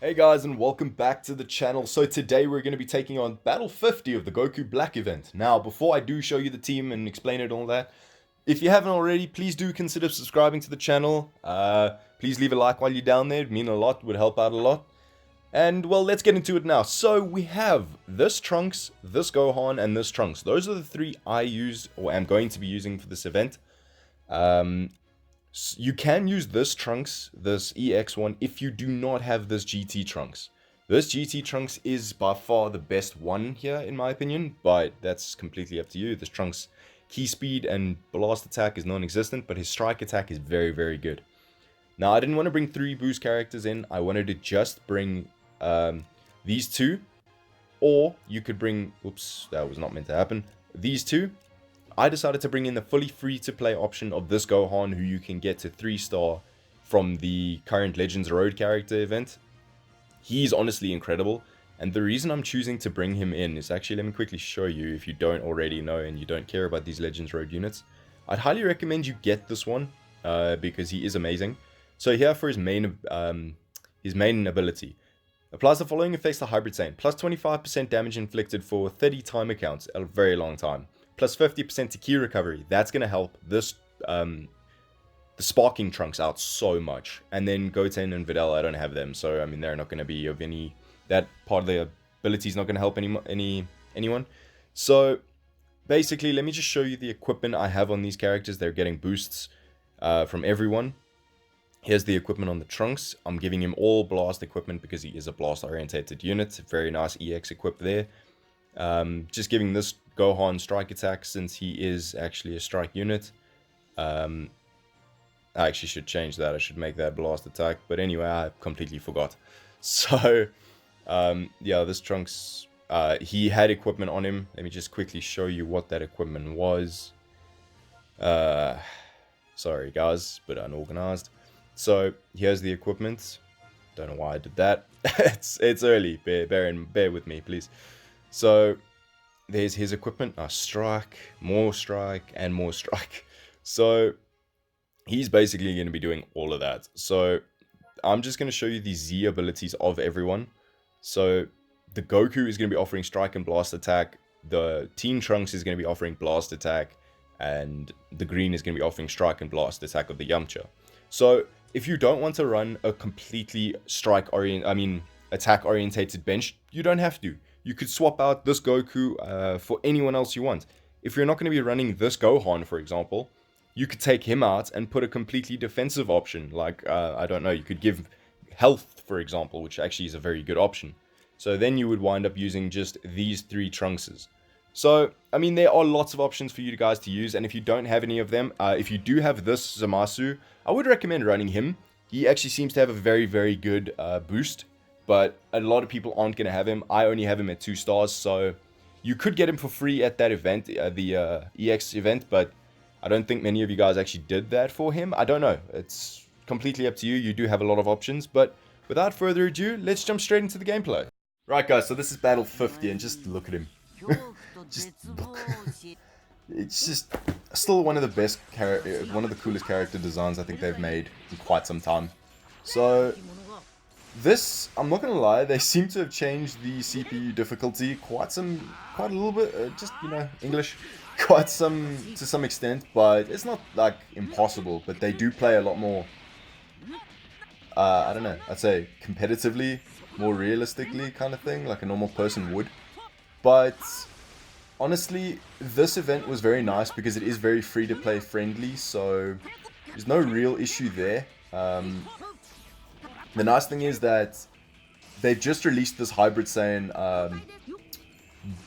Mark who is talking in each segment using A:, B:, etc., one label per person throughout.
A: Hey guys, and welcome back to the channel. So today we're going to be taking on Battle-50 of the Goku Black event. Now, before I do show you the team and explain it and all that, if you haven't already, please do consider subscribing to the channel. Please leave a like while you're down there. It'd mean a lot, would help out a lot. And well, let's get into it now. So we have this Trunks, this Gohan, and this Trunks. Those are the three I used, or am going to be using for this event. You can use this Trunks, this EX one, if you do not have this GT Trunks. This GT Trunks is by far the best one here, in my opinion, but that's completely up to you. This Trunks key speed and blast attack is non-existent, but his strike attack is very, very good. Now, I didn't want to bring 3 boost characters in. I wanted to just bring these two, or you could bring, oops, that was not meant to happen, these two. I decided to bring in the fully free-to-play option of this Gohan, who you can get to 3-star from the current Legends Road character event. He's honestly incredible, and the reason I'm choosing to bring him in is actually, let me quickly show you if you don't already know and you don't care about these Legends Road units. I'd highly recommend you get this one, because he is amazing. So here for his main ability. Applies the following effects to Hybrid Saiyan. Plus 25% damage inflicted for 30 timer counts, a very long time. Plus 50% to ki recovery. That's going to help this the sparking Trunks out so much. And then Goten and Videl, I don't have them, so I mean they're not going to be of any, that part of the ability is not going to help anyone. So basically, let me just show you the equipment I have on these characters. They're getting boosts from everyone. Here's the equipment on the Trunks. I'm giving him all blast equipment because he is a blast orientated unit. Very nice EX equip there. Just giving this Gohan strike attack since he is actually a strike unit. I actually should change that. I should make that blast attack. But anyway, I completely forgot. So, yeah, this Trunks, he had equipment on him. Let me just quickly show you what that equipment was. Sorry guys, but unorganized. So here's the equipment. Don't know why I did that. it's early. Bear with me, please. So there's his equipment. Strike, and more strike. So he's basically going to be doing all of that. So I'm just going to show you the Z abilities of everyone. So the Goku is going to be offering strike and blast attack. The Teen Trunks is going to be offering blast attack. And the green is going to be offering strike and blast attack of the Yamcha. So if you don't want to run a completely attack orientated bench, you don't have to. You could swap out this Goku for anyone else you want. If you're not going to be running this Gohan, for example, you could take him out and put a completely defensive option. Like, I don't know, you could give health, for example, which actually is a very good option. So then you would wind up using just these 3 Trunkses. So, I mean, there are lots of options for you guys to use, and if you don't have any of them, if you do have this Zamasu, I would recommend running him. He actually seems to have a very, very good boost, but a lot of people aren't going to have him. I only have him at 2 stars, so you could get him for free at that event, the EX event, but I don't think many of you guys actually did that for him. I don't know. It's completely up to you. You do have a lot of options, but without further ado, let's jump straight into the gameplay. Right, guys, so this is Battle-50, and just look at him. Just look. It's just still one of the coolest character designs I think they've made in quite some time. So this, I'm not gonna lie, they seem to have changed the CPU difficulty quite a little bit. Just, you know, English, to some extent, but it's not like impossible. But they do play a lot more. I don't know. I'd say competitively, more realistically, kind of thing, like a normal person would. But honestly, this event was very nice because it is very free-to-play friendly, so there's no real issue there. The nice thing is that they've just released this Hybrid Saiyan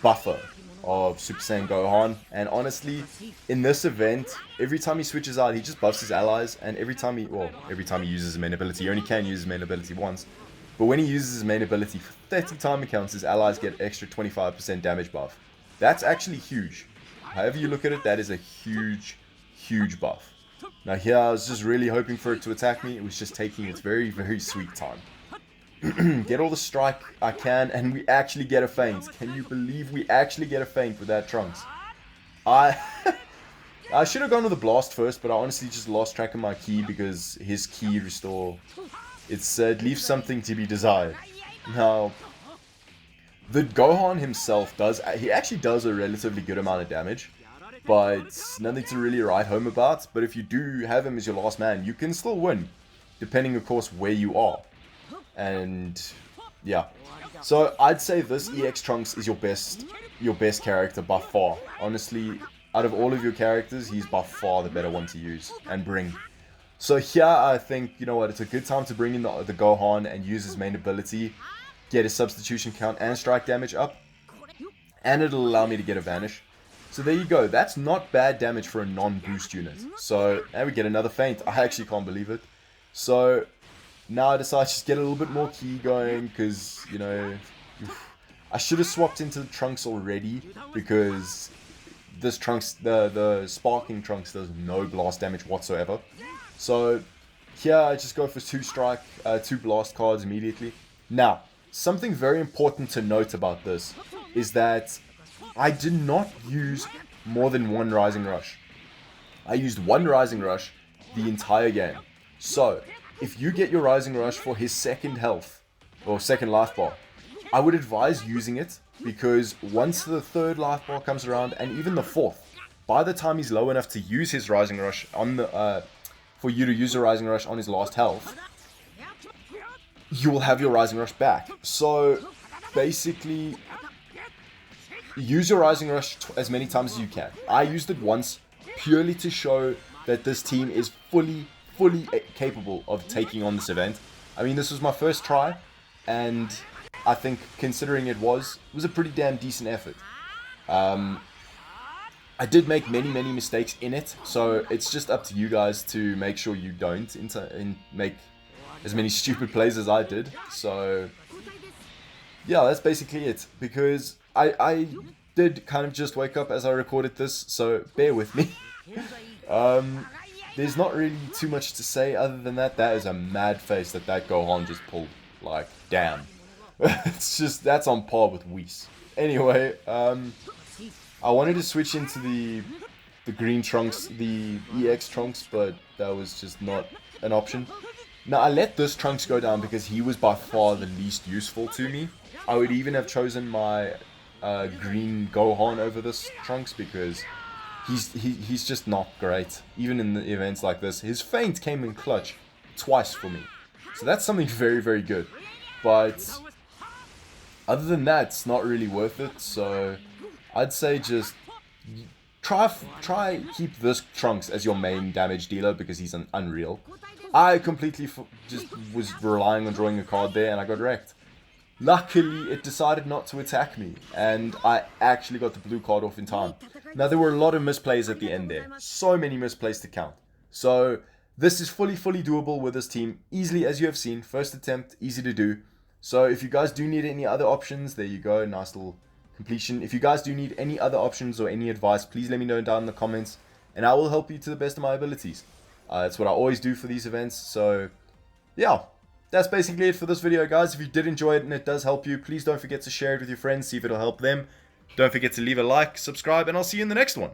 A: buffer of Super Saiyan Gohan, and honestly, in this event, every time he switches out, he just buffs his allies, and every time he uses his main ability, he only can use his main ability once. But when he uses his main ability for 30 timer counts, his allies get extra 25% damage buff. That's actually huge. However you look at it, that is a huge, huge buff. Now here, I was just really hoping for it to attack me. It was just taking its very, very sweet time. Get all the strike I can, and we actually get a feint. Can you believe we actually get a feint with that Trunks? I should have gone with the blast first, but I honestly just lost track of my ki because his ki restore It leaves something to be desired. Now, the Gohan himself he actually does a relatively good amount of damage, but nothing to really write home about. But if you do have him as your last man, you can still win, depending of course where you are. And yeah, so I'd say this EX Trunks is your best character by far. Honestly, out of all of your characters, he's by far the better one to use and bring. So here, I think, you know what, it's a good time to bring in the Gohan and use his main ability, get his substitution count and strike damage up, and it'll allow me to get a vanish. So there you go, that's not bad damage for a non-boost unit. So, and we get another feint, I actually can't believe it. So, now I decide to just get a little bit more ki going, because, you know, I should have swapped into the Trunks already, because this Trunks, the Sparking Trunks does no blast damage whatsoever. So, here I just go for 2 blast cards immediately. Now, something very important to note about this is that I did not use more than 1 Rising Rush. I used 1 Rising Rush the entire game. So, if you get your Rising Rush for his second health, or second life bar, I would advise using it, because once the 3rd life bar comes around, and even the 4th, by the time he's low enough to use his Rising Rush on the, for you to use a Rising Rush on his last health, you will have your Rising Rush back. So, basically, use your Rising Rush as many times as you can. I used it once, purely to show that this team is fully capable of taking on this event. I mean, this was my first try, and I think, considering it was a pretty damn decent effort. I did make many mistakes in it, so it's just up to you guys to make sure you don't make as many stupid plays as I did. So yeah, that's basically it, because I did kind of just wake up as I recorded this, so bear with me. There's not really too much to say other than that is a mad face that Gohan just pulled. Like, damn. It's just, that's on par with Whis. Anyway, I wanted to switch into the green Trunks, the EX Trunks, but that was just not an option. Now, I let this Trunks go down because he was by far the least useful to me. I would even have chosen my green Gohan over this Trunks, because he's just not great. Even in the events like this, his feint came in clutch twice for me. So that's something very good. But other than that, it's not really worth it. So I'd say just try keep this Trunks as your main damage dealer, because he's unreal. I completely just was relying on drawing a card there, and I got wrecked. Luckily, it decided not to attack me, and I actually got the blue card off in time. Now, there were a lot of misplays at the end there. So many misplays to count. So, this is fully doable with this team. Easily, as you have seen. First attempt, easy to do. So, if you guys do need any other options, there you go. Nice little completion. If you guys do need any other options or any advice, please let me know down in the comments, and I will help you to the best of my abilities. That's what I always do for these events. So, yeah. That's basically it for this video, guys. If you did enjoy it and it does help you, please don't forget to share it with your friends, see if it'll help them. Don't forget to leave a like, subscribe, and I'll see you in the next one.